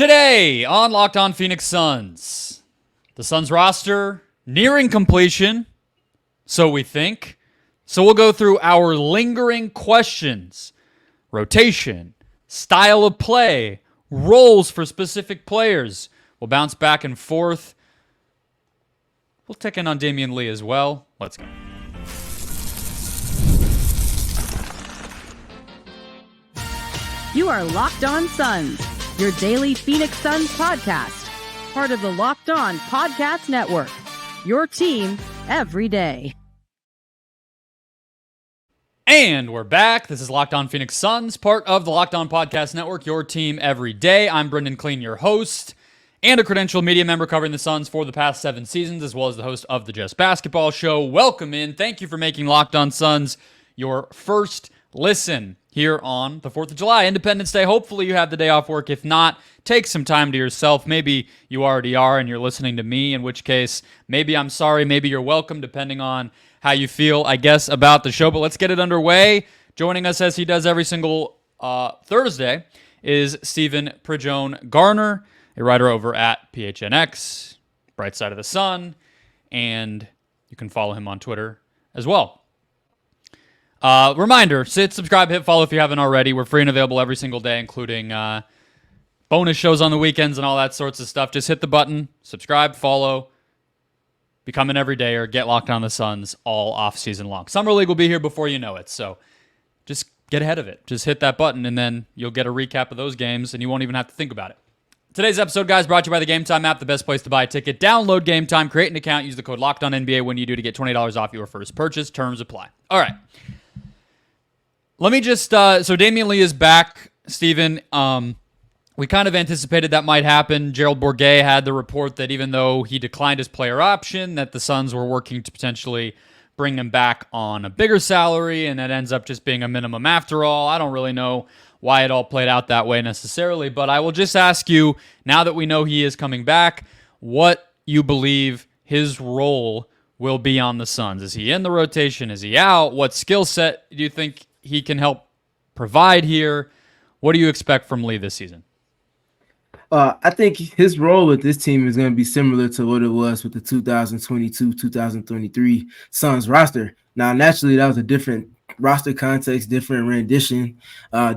Today on Locked On Phoenix Suns, the Suns roster nearing completion, so we think. So we'll go through our lingering questions, rotation, style of play, roles for specific players. We'll bounce back and forth. We'll check in on Damian Lee as well. Let's go. You are Locked On Suns, your daily Phoenix Suns podcast. Part of the Locked On Podcast Network, your team every day. And we're back. This is Locked On Phoenix Suns, part of the Locked On Podcast Network, your team every day. I'm Brendon Kleen, your host, and a credentialed media member covering the Suns for the past 7 seasons, as well as the host of the Just Basketball Show. Welcome in. Thank you for making Locked On Suns your first listen here on the 4th of July, Independence Day. Hopefully you have the day off work. If not, take some time to yourself. Maybe you already are and you're listening to me, in which case, maybe I'm sorry, maybe you're welcome, depending on how you feel, I guess, about the show. But let's get it underway. Joining us, as he does every single Thursday, is Stephen Prigione Garner, a writer over at PHNX, Bright Side of the Sun, and you can follow him on Twitter as well. Reminder, subscribe, hit follow if you haven't already. We're free and available every single day, including bonus shows on the weekends and all that sorts of stuff. Just hit the button, subscribe, follow, become an everydayer, get Locked On the Suns all off season long. Summer League will be here before you know it, so just get ahead of it. Just hit that button, and then you'll get a recap of those games, and you won't even have to think about it. Today's episode, guys, brought to you by the Gametime app, the best place to buy a ticket. Download Gametime, create an account, use the code LOCKEDONNBA when you do to get $20 off your first purchase. Terms apply. All right. Let me just, so Damian Lee is back, Steven. We kind of anticipated that might happen. Gerald Bourguet had the report that even though he declined his player option, that the Suns were working to potentially bring him back on a bigger salary, and it ends up just being a minimum after all. I don't really know why it all played out that way necessarily, but I will just ask you, now that we know he is coming back, what you believe his role will be on the Suns. Is he in the rotation? Is he out? What skill set do you think he can help provide here? What do you expect from Lee this season? I think his role with this team is going to be similar to what it was with the 2022-2023 Suns roster. Now, naturally, that was a different roster context, different rendition,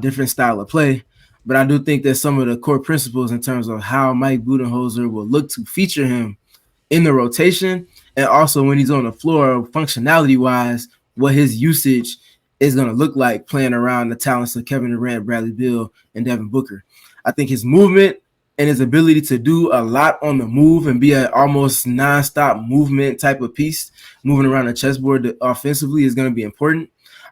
different style of play. But I do think that some of the core principles in terms of how Mike Budenholzer will look to feature him in the rotation, and also when he's on the floor, functionality-wise, what his usage is going to look like playing around the talents of Kevin Durant, Bradley Beal, and Devin Booker. I think his movement and his ability to do a lot on the move and be an almost nonstop movement type of piece, moving around the chessboard offensively, is going to be important.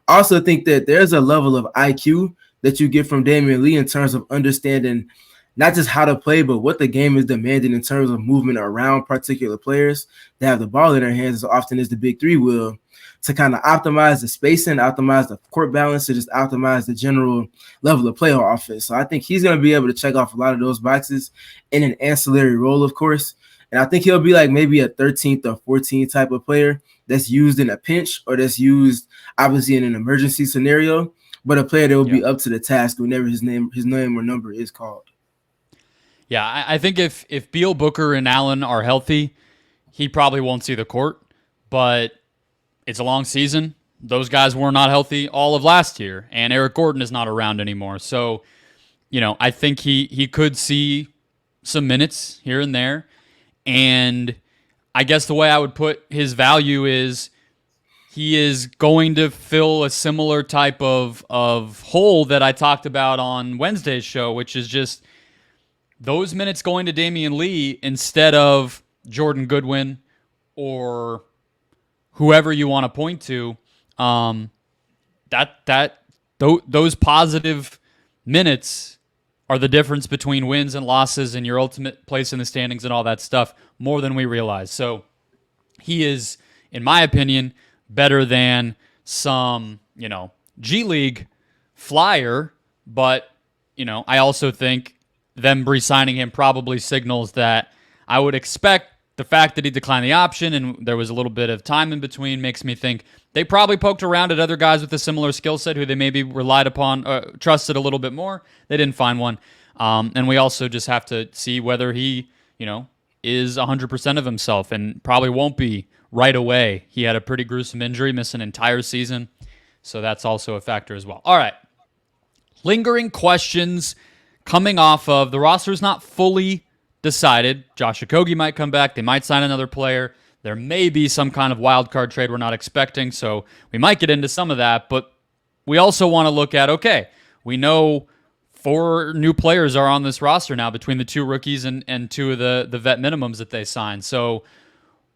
I also think that there's a level of IQ that you get from Damian Lee in terms of understanding not just how to play, but what the game is demanding in terms of movement around particular players that have the ball in their hands as often as the big three will, to kind of optimize the spacing, optimize the court balance, to just optimize the general level of play on offense. So I think he's going to be able to check off a lot of those boxes in an ancillary role, of course. And I think he'll be like maybe a 13th or 14th type of player that's used in a pinch, or that's used obviously in an emergency scenario, but a player that will be up to the task whenever his name or number is called. Yeah, I think if Beal, Booker, and Allen are healthy, he probably won't see the court, but it's a long season. Those guys were not healthy all of last year, and Eric Gordon is not around anymore. So, I think he could see some minutes here and there. And I guess the way I would put his value is he is going to fill a similar type of hole that I talked about on Wednesday's show, which is just those minutes going to Damian Lee instead of Jordan Goodwin or whoever you want to point to. Those positive minutes are the difference between wins and losses and your ultimate place in the standings and all that stuff, more than we realize. So he is, in my opinion, better than some, G League flyer, but, I also think them re-signing him probably signals that I would expect the fact that he declined the option and there was a little bit of time in between makes me think they probably poked around at other guys with a similar skill set who they maybe relied upon, trusted a little bit more. They didn't find one. And we also just have to see whether he, is 100% of himself, and probably won't be right away. He had a pretty gruesome injury, missed an entire season. So that's also a factor as well. All right. Lingering questions coming off of the roster is not fully decided. Josh Okogie might come back. They might sign another player. There may be some kind of wild card trade we're not expecting, so we might get into some of that. But we also want to look at, okay, we know 4 new players are on this roster now between the 2 rookies and 2 of the vet minimums that they signed. So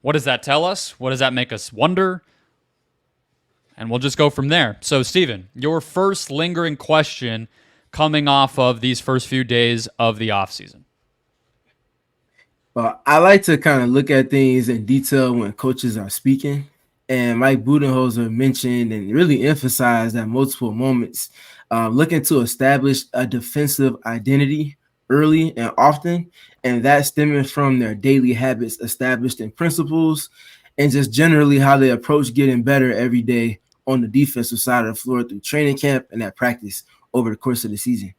what does that tell us? What does that make us wonder? And we'll just go from there. So, Steven, your first lingering question coming off of these first few days of the offseason. Well, I like to kind of look at things in detail when coaches are speaking. And Mike Budenholzer mentioned and really emphasized at multiple moments, looking to establish a defensive identity early and often. And that stemming from their daily habits established in principles and just generally how they approach getting better every day on the defensive side of the floor through training camp and at practice over the course of the season.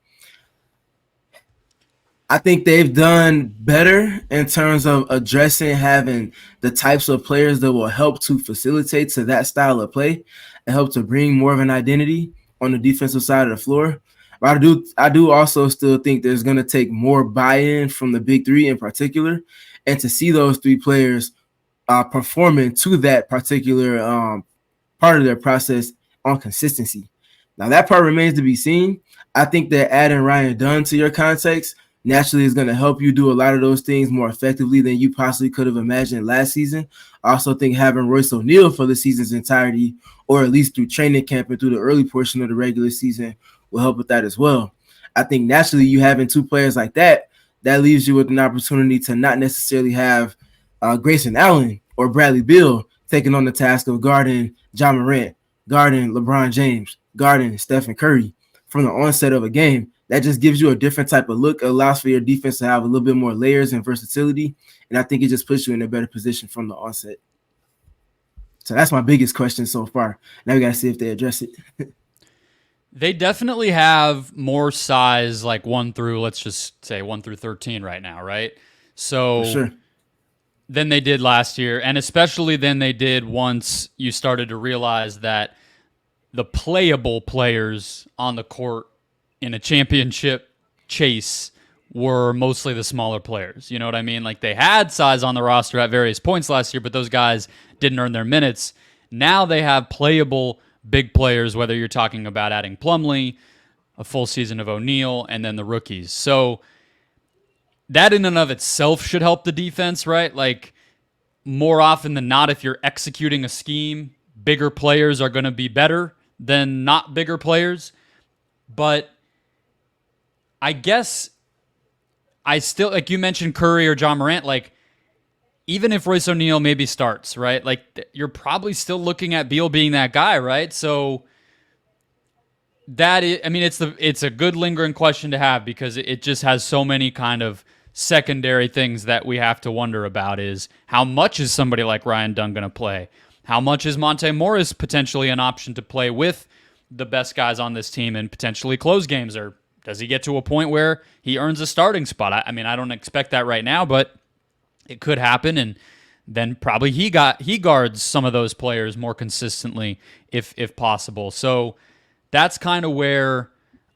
I think they've done better in terms of addressing having the types of players that will help to facilitate to that style of play and help to bring more of an identity on the defensive side of the floor. But I do also still think there's going to take more buy-in from the big 3 in particular, and to see those 3 players performing to that particular part of their process on consistency. Now, that part remains to be seen. I think that adding Ryan Dunn to your context naturally is going to help you do a lot of those things more effectively than you possibly could have imagined last season. I also think having Royce O'Neal for the season's entirety, or at least through training camp and through the early portion of the regular season, will help with that as well. I think naturally you having 2 players like that leaves you with an opportunity to not necessarily have Grayson Allen or Bradley Beal taking on the task of guarding John Morant, guarding LeBron James, guarding Stephen Curry from the onset of a game. That just gives you a different type of look, allows for your defense to have a little bit more layers and versatility, and I think it just puts you in a better position from the onset. So that's my biggest question so far. Now we got to see if they address it. They definitely have more size, like 1 through, let's just say 1 through 13 right now, right? So For sure. Than they did last year, and especially than they did once you started to realize that the playable players on the court in a championship chase were mostly the smaller players. You know what I mean? Like, they had size on the roster at various points last year, but those guys didn't earn their minutes. Now they have playable big players, whether you're talking about adding Plumlee, a full season of O'Neal, and then the rookies. So that in and of itself should help the defense, right? Like, more often than not, if you're executing a scheme, bigger players are going to be better than not bigger players. But I guess I still, like you mentioned Curry or John Morant, like, even if Royce O'Neal maybe starts, right? Like, you're probably still looking at Beal being that guy, right? So that is, I mean, it's a good lingering question to have, because it just has so many kind of secondary things that we have to wonder about. Is how much is somebody like Ryan Dunn going to play? How much is Monte Morris potentially an option to play with the best guys on this team and potentially close games? Or does he get to a point where he earns a starting spot? I mean, I don't expect that right now, but it could happen, and then probably he guards some of those players more consistently if possible. So that's kind of where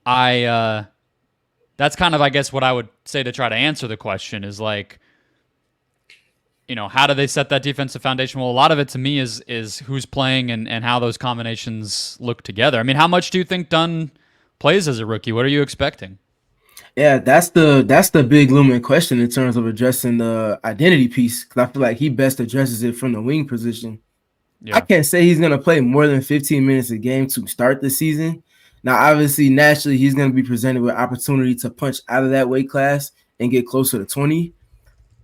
that's kind of, I guess, what I would say to try to answer the question is, like, how do they set that defensive foundation? Well, a lot of it to me is who's playing and how those combinations look together. I mean, how much do you think Dunn plays as a rookie? What are you expecting? Yeah, that's the big looming question in terms of addressing the identity piece, because I feel like he best addresses it from the wing position. Yeah. I can't say he's going to play more than 15 minutes a game to start the season. Now, obviously, naturally, he's going to be presented with opportunity to punch out of that weight class and get closer to 20.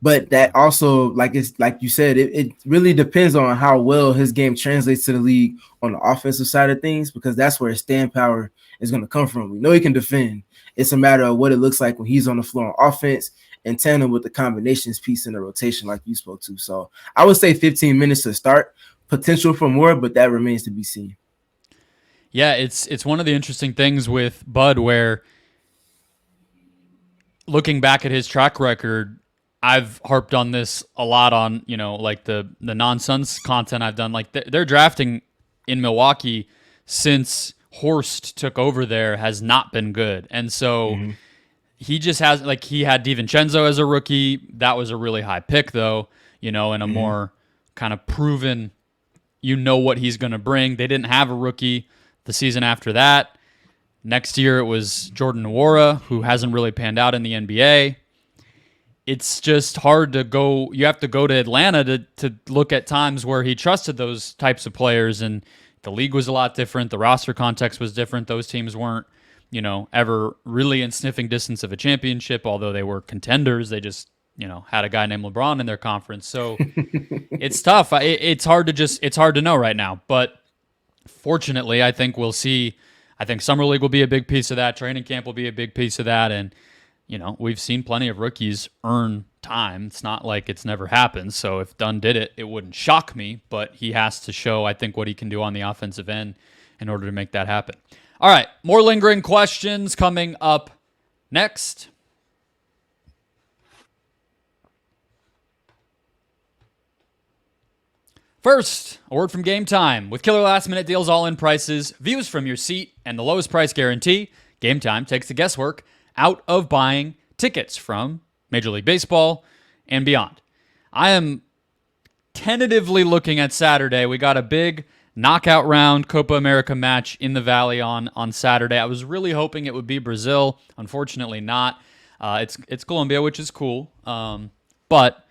But that also, like you said, it really depends on how well his game translates to the league on the offensive side of things, because that's where his stand power is going to come from. We know he can defend. It's a matter of what it looks like when he's on the floor on offense, in tandem with the combinations piece in the rotation like you spoke to. So I would say 15 minutes to start, potential for more, but that remains to be seen. Yeah, it's one of the interesting things with Bud, where looking back at his track record, I've harped on this a lot on, like the non-Suns content I've done. Like they're drafting in Milwaukee since Horst took over there has not been good. And so he just has, like, he had DiVincenzo as a rookie. That was a really high pick though, and a more kind of proven, what he's going to bring. They didn't have a rookie the season after that. Next year it was Jordan Nwora, who hasn't really panned out in the NBA. It's just hard to go. You have to go to Atlanta to look at times where he trusted those types of players, and the league was a lot different. The roster context was different. Those teams weren't, ever really in sniffing distance of a championship, although they were contenders. They just, had a guy named LeBron in their conference. So it's tough. It's hard to know right now. But fortunately, I think we'll see. I think Summer League will be a big piece of that. Training camp will be a big piece of that. And we've seen plenty of rookies earn time. It's not like it's never happened. So if Dunn did it, it wouldn't shock me. But he has to show, I think, what he can do on the offensive end in order to make that happen. All right, more lingering questions coming up next. First, a word from Gametime. With killer last-minute deals, all-in prices, views from your seat, and the lowest price guarantee, Gametime takes the guesswork out of buying tickets from Major League Baseball and beyond. I am tentatively looking at Saturday. We got a big knockout round Copa America match in the Valley on Saturday. I was really hoping it would be Brazil. Unfortunately not. It's Colombia, which is cool. But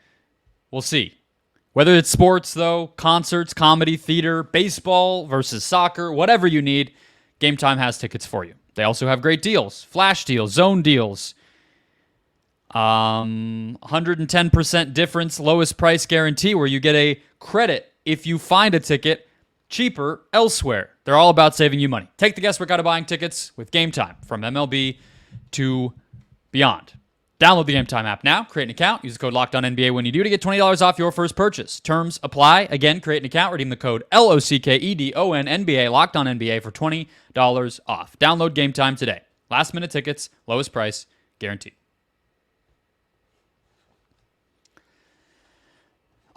we'll see. Whether it's sports, though, concerts, comedy, theater, baseball versus soccer, whatever you need, Gametime has tickets for you. They also have great deals, flash deals, zone deals, 110% difference, lowest price guarantee, where you get a credit if you find a ticket cheaper elsewhere. They're all about saving you money. Take the guesswork out of buying tickets with Gametime, from MLB to beyond. Download the Gametime app now, create an account, use the code LOCKEDONNBA when you do to get $20 off your first purchase. Terms apply. Again, create an account, redeem the code LOCKEDONNBA, LOCKEDONNBA for $20 off. Download Gametime today. Last minute tickets, lowest price, guaranteed.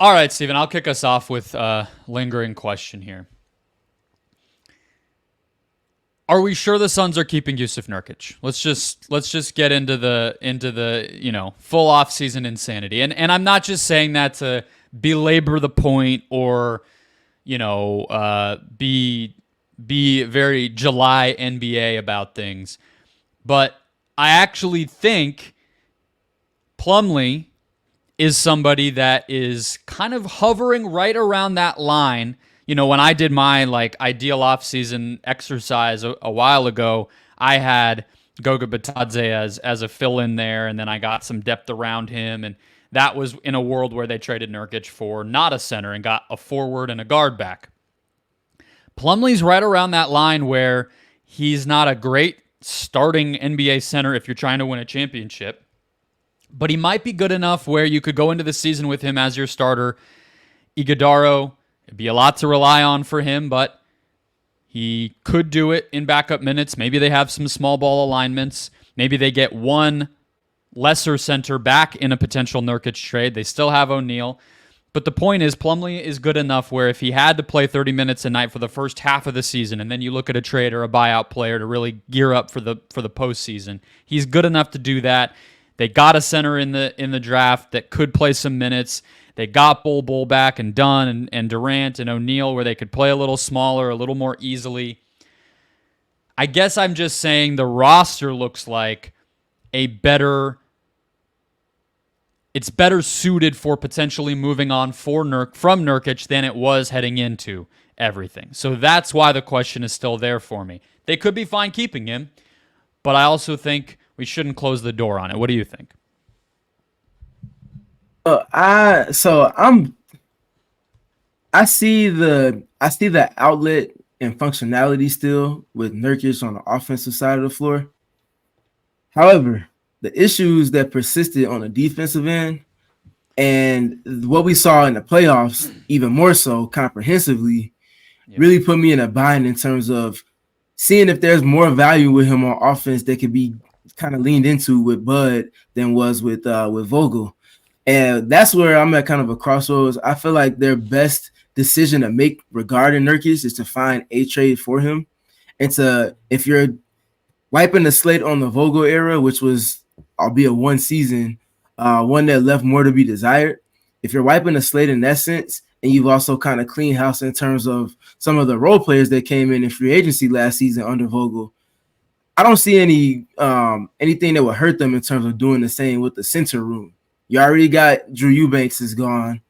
All right, Steven, I'll kick us off with a lingering question here. Are we sure the Suns are keeping Yousef Nurkic? Let's just get into the full offseason insanity. And I'm not just saying that to belabor the point or be very July NBA about things. But I actually think Plumlee is somebody that is kind of hovering right around that line. When I did my ideal offseason exercise a while ago, I had Goga Bitadze as a fill-in there, and then I got some depth around him, and that was in a world where they traded Nurkic for not a center and got a forward and a guard back. Plumlee's right around that line where he's not a great starting NBA center if you're trying to win a championship, but he might be good enough where you could go into the season with him as your starter. Iguodaro, it'd be a lot to rely on for him, but he could do it in backup minutes. Maybe they have some small ball alignments. Maybe they get one lesser center back in a potential Nurkic trade. They still have O'Neal. But the point is, Plumlee is good enough where if he had to play 30 minutes a night for the first half of the season, and then you look at a trade or a buyout player to really gear up for the postseason, he's good enough to do that. They got a center in the draft that could play some minutes. They got Bull back and Dunn and Durant and O'Neal where they could play a little smaller, a little more easily. I guess I'm just saying the roster looks like it's better suited for potentially moving on from Nurkic than it was heading into everything. So that's why the question is still there for me. They could be fine keeping him, but I also think we shouldn't close the door on it. What do you think? I see the outlet and functionality still with Nurkic on the offensive side of the floor. However, the issues that persisted on the defensive end and what we saw in the playoffs, even more so comprehensively, really put me in a bind in terms of seeing if there's more value with him on offense that could be kind of leaned into with Bud than was with Vogel. And that's where I'm at kind of a crossroads. I feel like their best decision to make regarding Nurkic is to find a trade for him. And if you're wiping the slate on the Vogel era, which was, albeit one season, one that left more to be desired. If you're wiping the slate in that sense, and you've also kind of cleaned house in terms of some of the role players that came in free agency last season under Vogel, I don't see anything that would hurt them in terms of doing the same with the center room. You already got Drew Eubanks is gone.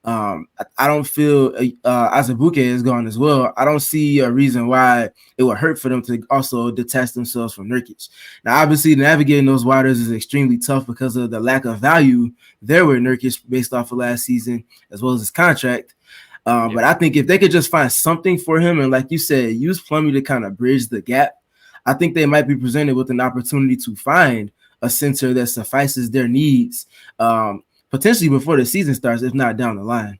I don't feel Azubuike is gone as well. I don't see a reason why it would hurt for them to also detach themselves from Nurkic. Now, obviously, navigating those waters is extremely tough because of the lack of value there with Nurkic based off of last season, as well as his contract. But I think if they could just find something for him and, like you said, use Plumlee to kind of bridge the gap, I think they might be presented with an opportunity to find a center that suffices their needs, potentially before the season starts, if not down the line.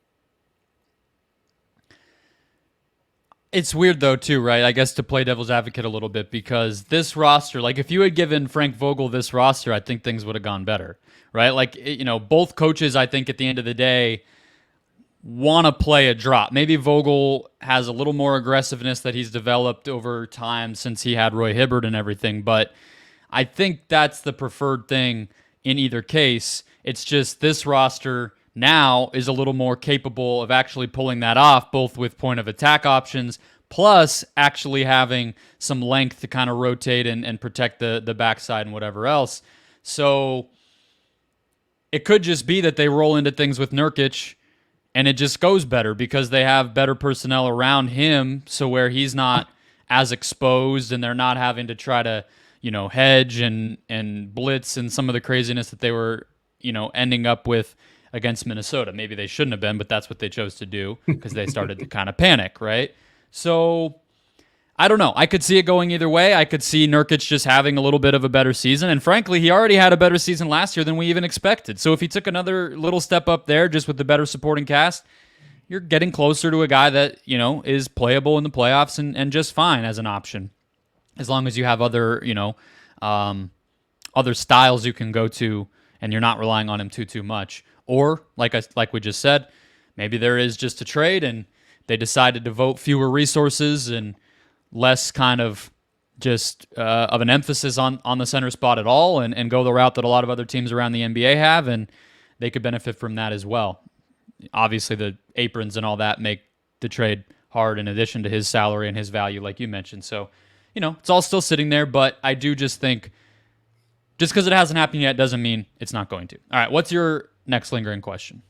It's weird, though, too, right? I guess to play devil's advocate a little bit, because this roster, like if you had given Frank Vogel this roster, I think things would have gone better, right? Like, both coaches, I think at the end of the day, want to play a drop. Maybe Vogel has a little more aggressiveness that he's developed over time since he had Roy Hibbert and everything, but I think that's the preferred thing in either case. It's just this roster now is a little more capable of actually pulling that off, both with point of attack options, plus actually having some length to kind of rotate and protect the backside and whatever else. So it could just be that they roll into things with Nurkic and it just goes better because they have better personnel around him, so where he's not as exposed and they're not having to try to hedge and blitz and some of the craziness that they were, ending up with against Minnesota. Maybe they shouldn't have been, but that's what they chose to do because they started to kind of panic, right? So I don't know. I could see it going either way. I could see Nurkic just having a little bit of a better season. And frankly, he already had a better season last year than we even expected. So if he took another little step up there just with the better supporting cast, you're getting closer to a guy that, is playable in the playoffs and just fine as an option. As long as you have other, other styles you can go to and you're not relying on him too much. Or, like we just said, maybe there is just a trade and they decide to devote fewer resources and less kind of just of an emphasis on the center spot at all and go the route that a lot of other teams around the NBA have, and they could benefit from that as well. Obviously, the aprons and all that make the trade hard in addition to his salary and his value, like you mentioned. So, it's all still sitting there, but I do just think just because it hasn't happened yet doesn't mean it's not going to. All right, what's your next lingering question?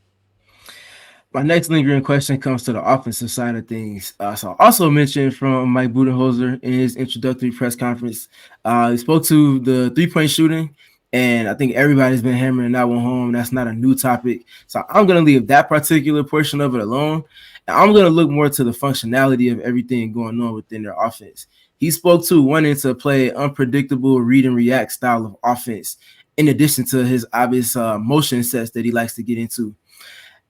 My next lingering question comes to the offensive side of things. So I also mentioned from Mike Budenholzer in his introductory press conference, he spoke to the three-point shooting, and I think everybody's been hammering that one home. That's not a new topic. So I'm going to leave that particular portion of it alone, and I'm going to look more to the functionality of everything going on within their offense. He spoke to wanting to play unpredictable read and react style of offense, in addition to his obvious motion sets that he likes to get into.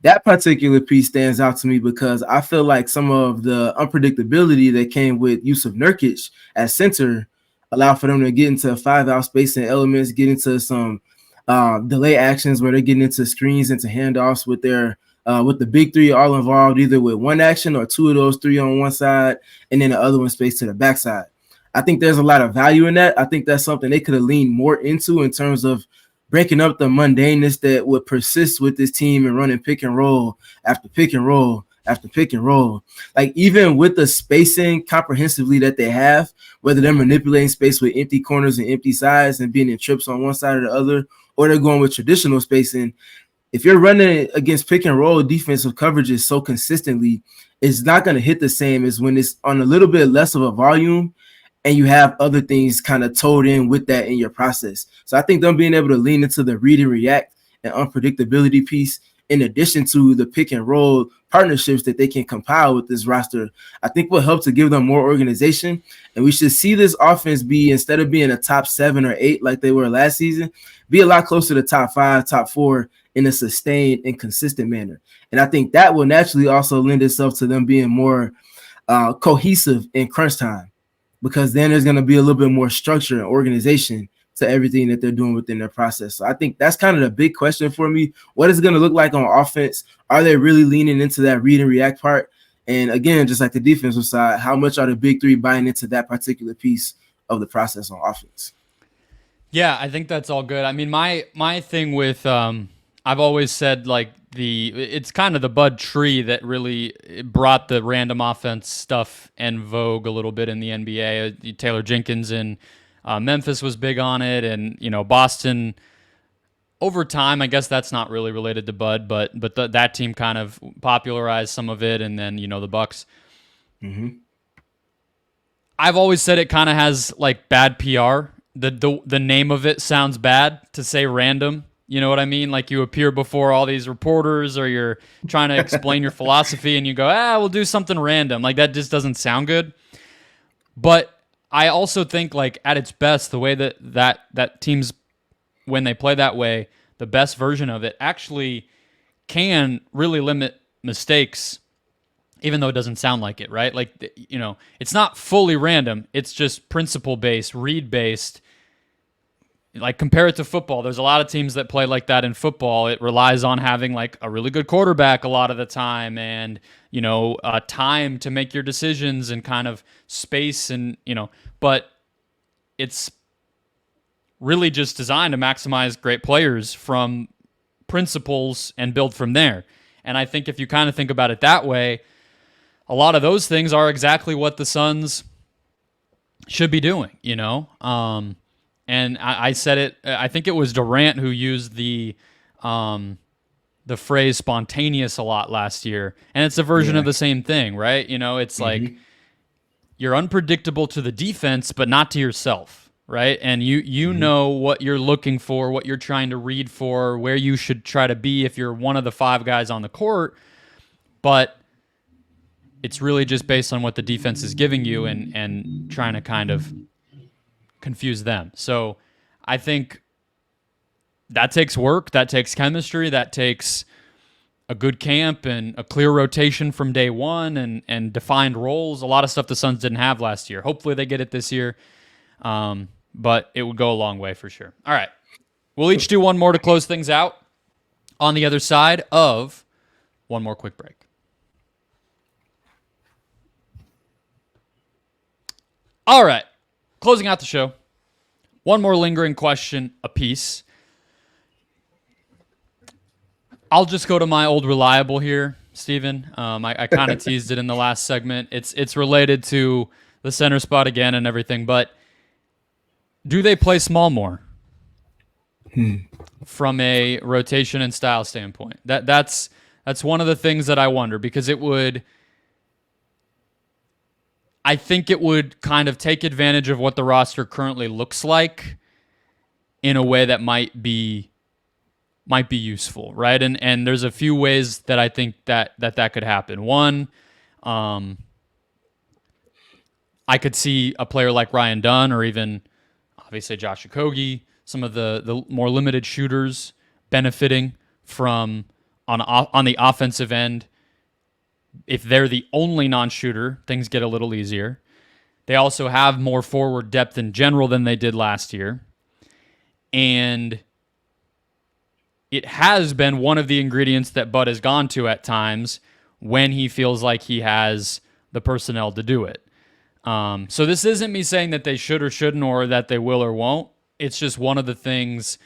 That particular piece stands out to me because I feel like some of the unpredictability that came with Yousef Nurkic at center allowed for them to get into 5-out spacing elements, get into some delay actions where they're getting into screens, into handoffs with the big three all involved, either with one action or two of those three on one side, and then the other one space to the backside. I think there's a lot of value in that. I think that's something they could have leaned more into in terms of breaking up the mundaneness that would persist with this team and running pick and roll after pick and roll after pick and roll. Like, even with the spacing comprehensively that they have, whether they're manipulating space with empty corners and empty sides and being in trips on one side or the other, or they're going with traditional spacing, if you're running against pick and roll defensive coverages so consistently, it's not going to hit the same as when it's on a little bit less of a volume and you have other things kind of toed in with that in your process. So I think them being able to lean into the read and react and unpredictability piece, in addition to the pick and roll partnerships that they can compile with this roster, I think will help to give them more organization. And we should see this offense be, instead of being a top 7 or 8 like they were last season, be a lot closer to top 5, top 4 in a sustained and consistent manner. And I think that will naturally also lend itself to them being more cohesive in crunch time, because then there's going to be a little bit more structure and organization to everything that they're doing within their process. So I think that's kind of the big question for me. What is it going to look like on offense? Are they really leaning into that read and react part? And again, just like the defensive side, how much are the big three buying into that particular piece of the process on offense? Yeah, I think that's all good. I mean, my thing with I've always said like it's kind of the Bud tree that really brought the random offense stuff en vogue a little bit in the NBA. Taylor Jenkins in Memphis was big on it, and Boston over time. I guess that's not really related to Bud, but that team kind of popularized some of it, and then the Bucks. Mm-hmm. I've always said it kind of has like bad PR. The name of it sounds bad to say random. You know what I mean? Like you appear before all these reporters or you're trying to explain your philosophy and you go, we'll do something random. Like that just doesn't sound good. But I also think like at its best, the way that teams, when they play that way, the best version of it actually can really limit mistakes, even though it doesn't sound like it, right? Like, it's not fully random. It's just principle-based, read-based. Like, compare it to football. There's a lot of teams that play like that in football. It relies on having, like, a really good quarterback a lot of the time and, time to make your decisions and kind of space and, but it's really just designed to maximize great players from principles and build from there. And I think if you kind of think about it that way, a lot of those things are exactly what the Suns should be doing, And I said it. I think it was Durant who used the phrase "spontaneous" a lot last year, and it's a version of the same thing, right? It's like you're unpredictable to the defense, but not to yourself, right? And you know what you're looking for, what you're trying to read for, where you should try to be if you're one of the five guys on the court, but it's really just based on what the defense is giving you and trying to kind of confuse them. So I think that takes work, that takes chemistry, that takes a good camp and a clear rotation from day one and defined roles. A lot of stuff the Suns didn't have last year. Hopefully they get it this year, but it would go a long way for sure. All right. We'll each do one more to close things out on the other side of one more quick break. All right, closing out the show. One more lingering question apiece. I'll just go to my old reliable here, Steven. I kind of teased it in the last segment. It's related to the center spot again and everything, but do they play small more from a rotation and style standpoint? That's one of the things that I wonder, because I think it would kind of take advantage of what the roster currently looks like in a way that might be useful, right? And there's a few ways that I think that could happen. One, I could see a player like Ryan Dunn or even obviously Josh Okogie, some of the more limited shooters benefiting from on the offensive end. If they're the only non-shooter, things get a little easier. They also have more forward depth in general than they did last year. And it has been one of the ingredients that Bud has gone to at times when he feels like he has the personnel to do it. So this isn't me saying that they should or shouldn't or that they will or won't. It's just one of the things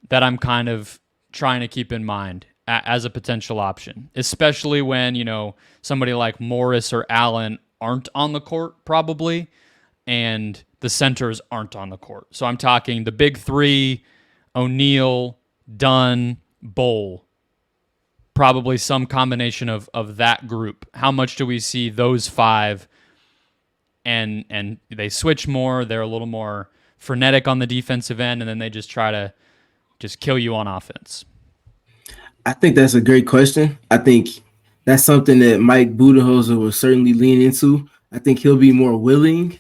that I'm kind of trying to keep in mind as a potential option, especially when, somebody like Morris or Allen aren't on the court probably, and the centers aren't on the court. So I'm talking the big three, O'Neal, Dunn, Bol, probably some combination of that group. How much do we see those five? And they switch more. They're a little more frenetic on the defensive end, and then they just try to just kill you on offense. I think that's a great question. I think that's something that Mike Budenholzer will certainly lean into. I think he'll be more willing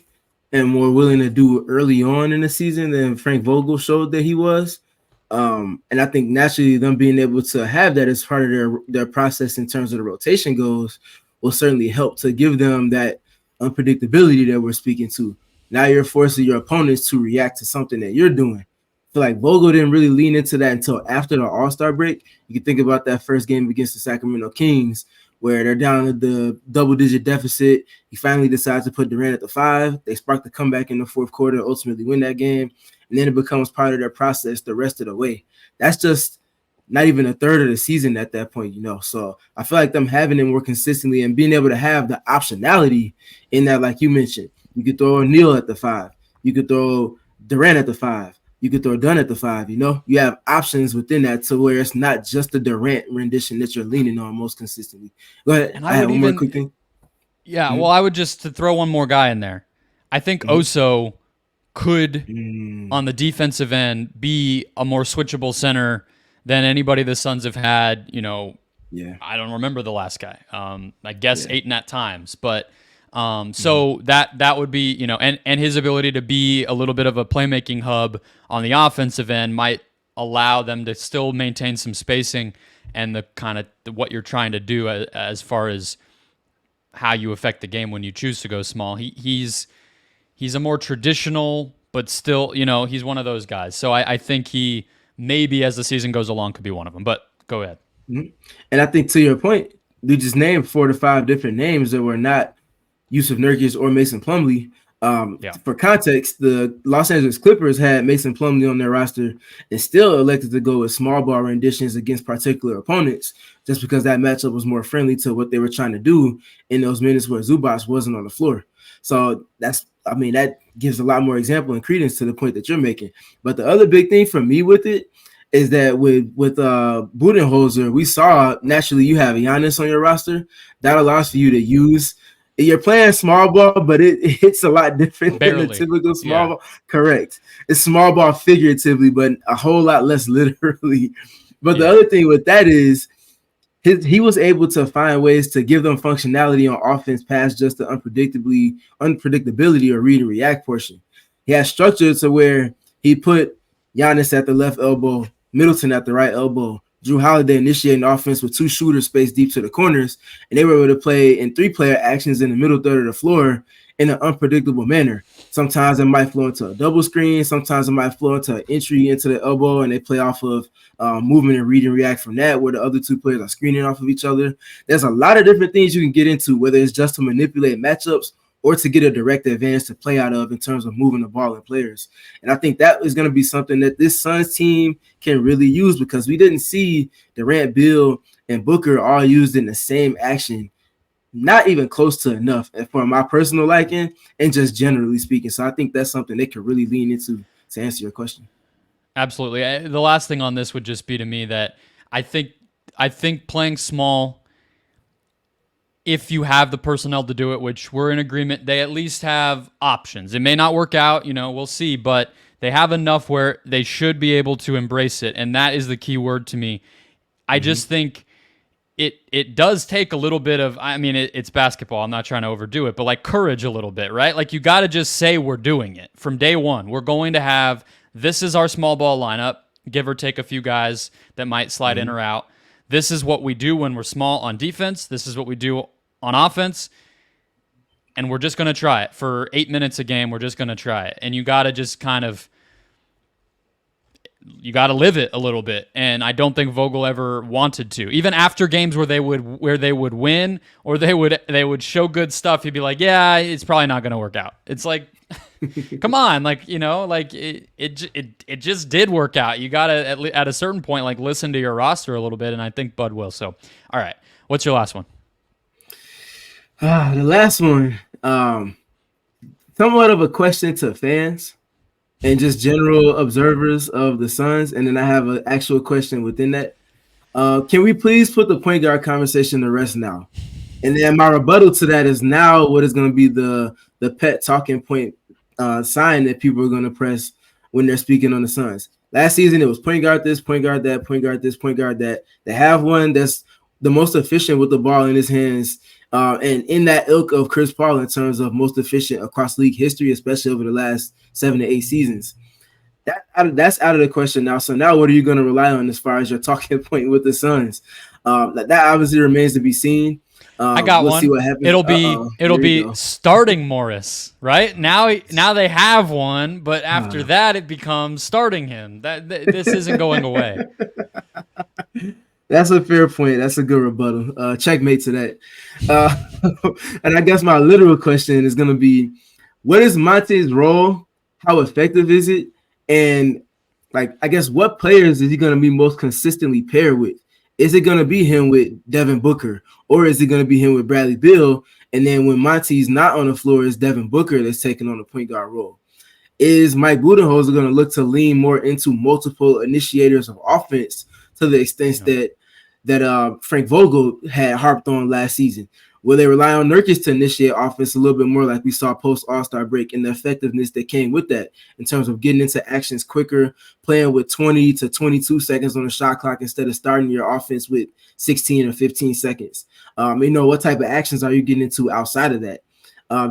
to do early on in the season than Frank Vogel showed that he was. And I think naturally them being able to have that as part of their process in terms of the rotation goals will certainly help to give them that unpredictability that we're speaking to. Now you're forcing your opponents to react to something that you're doing. I feel like Vogel didn't really lean into that until after the All-Star break. You can think about that first game against the Sacramento Kings, where they're down at the double-digit deficit. He finally decides to put Durant at the 5. They spark the comeback in the fourth quarter, ultimately win that game, and then it becomes part of their process the rest of the way. That's just not even a third of the season at that point, So I feel like them having it more consistently and being able to have the optionality in that, like you mentioned, you could throw Neal at the 5. You could throw Durant at the 5. You could throw Dunn at the 5, You have options within that to where it's not just the Durant rendition that you're leaning on most consistently. Go ahead. And I have one more quick thing. Yeah, well, I would just to throw one more guy in there. I think Oso could, on the defensive end, be a more switchable center than anybody the Suns have had. I don't remember the last guy. I guess 8 net times, but so that would be, and his ability to be a little bit of a playmaking hub on the offensive end might allow them to still maintain some spacing and the kind of what you're trying to do as far as how you affect the game when you choose to go small. He's a more traditional, but still, he's one of those guys. So I think he maybe as the season goes along could be one of them, but go ahead. And I think to your point, you just named 4 to 5 different names that were not Yousef Nurkic or Mason Plumlee. For context, the Los Angeles Clippers had Mason Plumlee on their roster and still elected to go with small ball renditions against particular opponents just because that matchup was more friendly to what they were trying to do in those minutes where Zubac wasn't on the floor. So that gives a lot more example and credence to the point that you're making. But the other big thing for me with it is that with Budenholzer, we saw naturally you have Giannis on your roster. That allows for you to use. You're playing small ball, but it hits a lot different than the typical small ball. Correct. It's small ball figuratively, but a whole lot less literally. But the other thing with that is he was able to find ways to give them functionality on offense past just the unpredictability or read and react portion. He had structure to where he put Giannis at the left elbow, Middleton at the right elbow, Drew Holiday initiating offense with 2 shooters spaced deep to the corners, and they were able to play in 3-player actions in the middle third of the floor in an unpredictable manner. Sometimes it might flow into a double screen. Sometimes it might flow into an entry into the elbow, and they play off of movement and read and react from that, where the other 2 players are screening off of each other. There's a lot of different things you can get into, whether it's just to manipulate matchups or to get a direct advantage to play out of in terms of moving the ball and players. And I think that is going to be something that this Suns team can really use because we didn't see Durant, Beal, and Booker all used in the same action, not even close to enough for my personal liking and just generally speaking. So I think that's something they could really lean into to answer your question. Absolutely. The last thing on this would just be to me that I think playing small, if you have the personnel to do it, which we're in agreement, they at least have options. It may not work out, we'll see, but they have enough where they should be able to embrace it, and that is the key word to me. I just think it does take a little bit of, it's basketball, I'm not trying to overdo it, but like courage a little bit, right? Like you got to just say we're doing it from day one. We're going to have, this is our small ball lineup, give or take a few guys that might slide in or out. This is what we do when we're small on defense. This is what we do on offense, and we're just going to try it for 8 minutes a game. We're just going to try it, and you got to just you got to live it a little bit. And I don't think Vogel ever wanted to. Even after games where they would win or they would show good stuff, he'd be like, "Yeah, it's probably not going to work out." It's like, come on, it just did work out. You got to at a certain point listen to your roster a little bit, and I think Bud will. So, all right, what's your last one? The last one, somewhat of a question to fans and just general observers of the Suns, and then I have an actual question within that. Can we please put the point guard conversation to rest now? And then my rebuttal to that is now what is going to be the pet talking point sign that people are going to press when they're speaking on the Suns. Last season, it was point guard this, point guard that, point guard this, point guard that. They have one that's the most efficient with the ball in his hands, and in that ilk of Chris Paul in terms of most efficient across league history, especially over the last 7 to 8 seasons. That's out of the question now. So now what are you going to rely on as far as your talking point with the Suns? That obviously remains to be seen. I got we'll one. see what happens. It'll There you be go. starting Morris, right? Now they have one, but after that it becomes starting him. This isn't going away. That's a fair point. That's a good rebuttal. Checkmate to that. And I guess my literal question is going to be, what is Monty's role? How effective is it? And like, I guess what players is he going to be most consistently paired with? Is it going to be him with Devin Booker, or is it going to be him with Bradley Beal? And then when Monty's not on the floor, it's Devin Booker that's taking on the point guard role. Is Mike Budenholzer going to look to lean more into multiple initiators of offense to the extent that Frank Vogel had harped on last season? Will they rely on Nurkic to initiate offense a little bit more like we saw post All-Star break, and the effectiveness that came with that in terms of getting into actions quicker, playing with 20 to 22 seconds on the shot clock instead of starting your offense with 16 or 15 seconds? What type of actions are you getting into outside of that?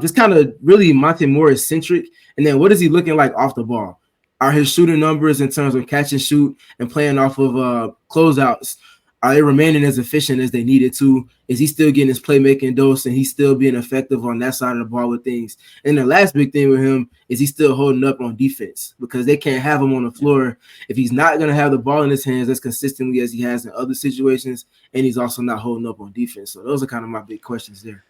Just kind of really Monty Morris centric. And then what is he looking like off the ball? Are his shooting numbers in terms of catch and shoot and playing off of closeouts, are they remaining as efficient as they needed to? Is he still getting his playmaking dose and he's still being effective on that side of the ball with things? And the last big thing with him is he's still holding up on defense, because they can't have him on the floor if he's not going to have the ball in his hands as consistently as he has in other situations, and he's also not holding up on defense. So those are kind of my big questions there.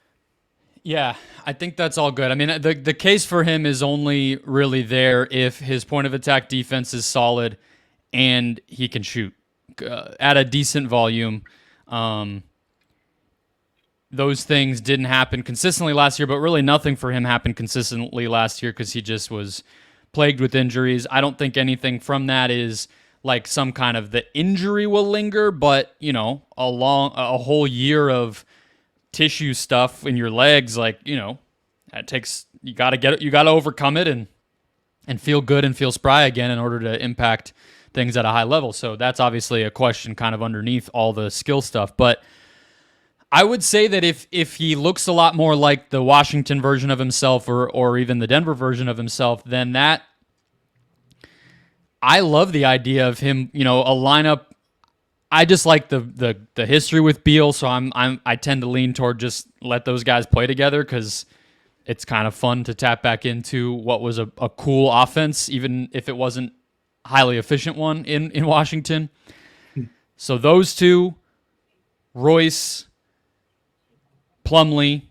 Yeah, I think that's all good. I mean, the case for him is only really there if his point of attack defense is solid and he can shoot at a decent volume. Those things didn't happen consistently last year, but really nothing for him happened consistently last year because he just was plagued with injuries. I don't think anything from that is like some kind of the injury will linger, but a whole year of tissue stuff in your legs, that takes, you got to overcome it and feel good and feel spry again in order to impact things at a high level. So that's obviously a question kind of underneath all the skill stuff. But I would say that if he looks a lot more like the Washington version of himself or even the Denver version of himself, then that, I love the idea of him, a lineup. I just like the history with Beal, so I tend to lean toward just let those guys play together because it's kind of fun to tap back into what was a cool offense, even if it wasn't a highly efficient one in Washington. So those two, Royce, Plumlee,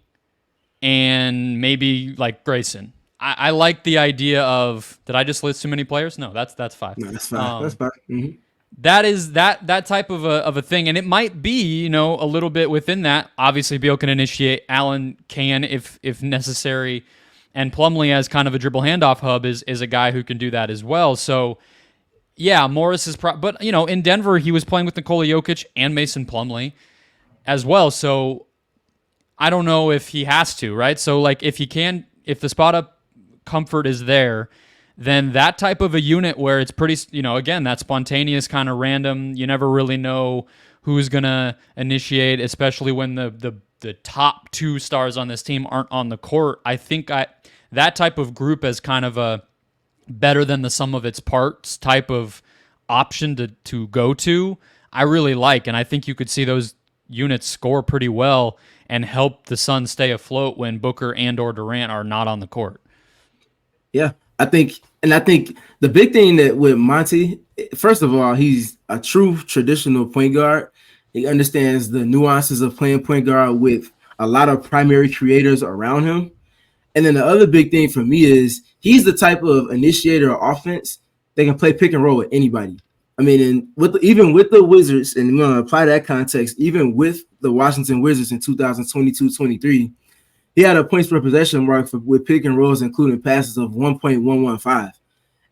and maybe like Grayson. I like the idea of, did I just list too many players? No, that's five. No, that's fine. That's fine. Mm-hmm. That is that type of a thing, and it might be a little bit within that. Obviously, Beal can initiate, Allen can if necessary, and Plumlee as kind of a dribble handoff hub is a guy who can do that as well. So yeah, Morris is but in Denver he was playing with Nikola Jokic and Mason Plumlee as well. So I don't know if he has to, right? So like if the spot up comfort is there, then that type of a unit where it's pretty, again, that spontaneous kind of random, you never really know who's going to initiate, especially when the top two stars on this team aren't on the court. I think that type of group as kind of a better than the sum of its parts type of option to go to, I really like. And I think you could see those units score pretty well and help the Suns stay afloat when Booker and or Durant are not on the court. Yeah. I think the big thing that with Monty, first of all, he's a true traditional point guard. He understands the nuances of playing point guard with a lot of primary creators around him. And then the other big thing for me is he's the type of initiator of offense that can play pick and roll with anybody. I mean, and even with the Wizards, and we're going to apply that context, even with the Washington Wizards in 2022-23, he had a points per possession mark with pick and rolls, including passes of 1.115.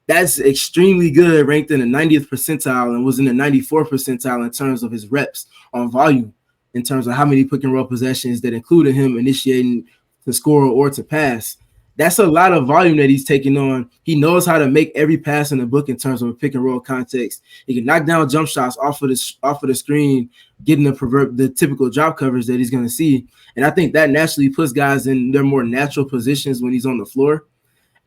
That's extremely good, ranked in the 90th percentile, and was in the 94th percentile in terms of his reps on volume, in terms of how many pick and roll possessions that included him initiating to score or to pass. That's a lot of volume that he's taking on. He knows how to make every pass in the book in terms of a pick and roll context. He can knock down jump shots off of the screen, getting the typical drop coverage that he's going to see. And I think that naturally puts guys in their more natural positions when he's on the floor.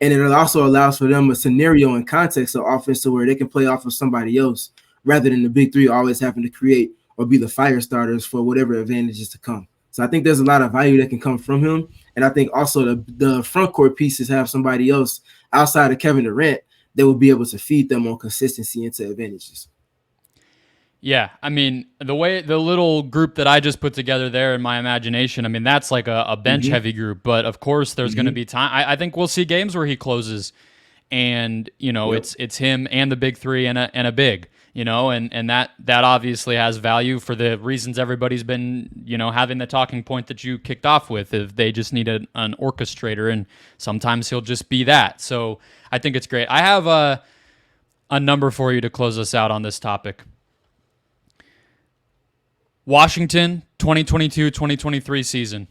And it also allows for them a scenario and context of offense to where they can play off of somebody else rather than the big three always having to create or be the fire starters for whatever advantages to come. So I think there's a lot of value that can come from him. And I think also the front court pieces have somebody else outside of Kevin Durant that will be able to feed them on consistency into advantages. Yeah, I mean, the little group that I just put together there in my imagination, I mean, that's like a bench-heavy group. But, of course, there's going to be time. I think we'll see games where he closes, and, it's him and the big three and a big, and that obviously has value for the reasons everybody's been, having the talking point that you kicked off with. If they just need an orchestrator, and sometimes he'll just be that. So I think it's great. I have a number for you to close us out on this topic. Washington, 2022-2023 season,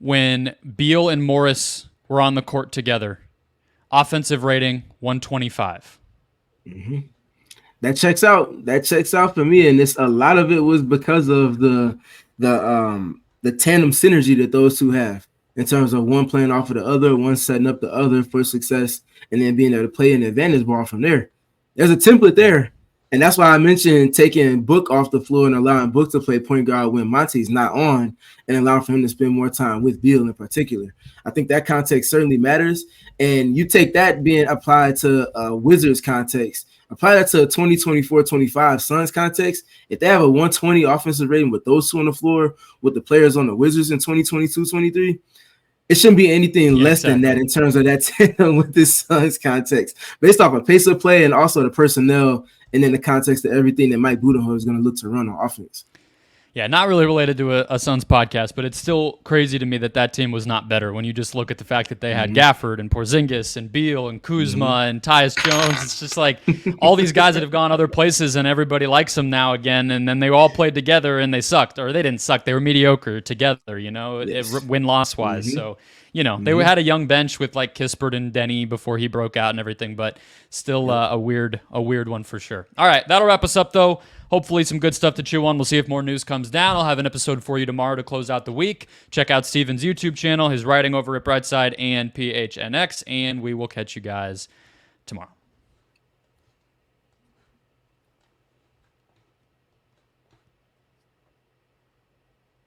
when Beal and Morris were on the court together, offensive rating 125. That checks out. That checks out for me, and a lot of it was because of the tandem synergy that those two have in terms of one playing off of the other, one setting up the other for success, and then being able to play an advantage ball from there. There's a template there. And that's why I mentioned taking Book off the floor and allowing Book to play point guard when Monty's not on, and allowing for him to spend more time with Beal in particular. I think that context certainly matters. And you take that being applied to Wizards context, apply that to a 2024-25 Suns context. If they have a 120 offensive rating with those two on the floor, with the players on the Wizards in 2022-23, it shouldn't be anything less than that in terms of that tandem with this Suns context, based off of pace of play and also the personnel, and in the context of everything that Mike Budenholzer is going to look to run on offense. Yeah, not really related to a Suns podcast, but it's still crazy to me that team was not better when you just look at the fact that they had Gafford and Porzingis and Beal and Kuzma and Tyus Jones. It's just like all these guys that have gone other places and everybody likes them now again, and then they all played together and they sucked, or they didn't suck. They were mediocre together, win-loss wise. So, they had a young bench with like Kispert and Denny before he broke out and everything, but still a weird one for sure. All right, that'll wrap us up though. Hopefully some good stuff to chew on. We'll see if more news comes down. I'll have an episode for you tomorrow to close out the week. Check out Steven's YouTube channel, his writing over at Brightside and PHNX, and we will catch you guys tomorrow.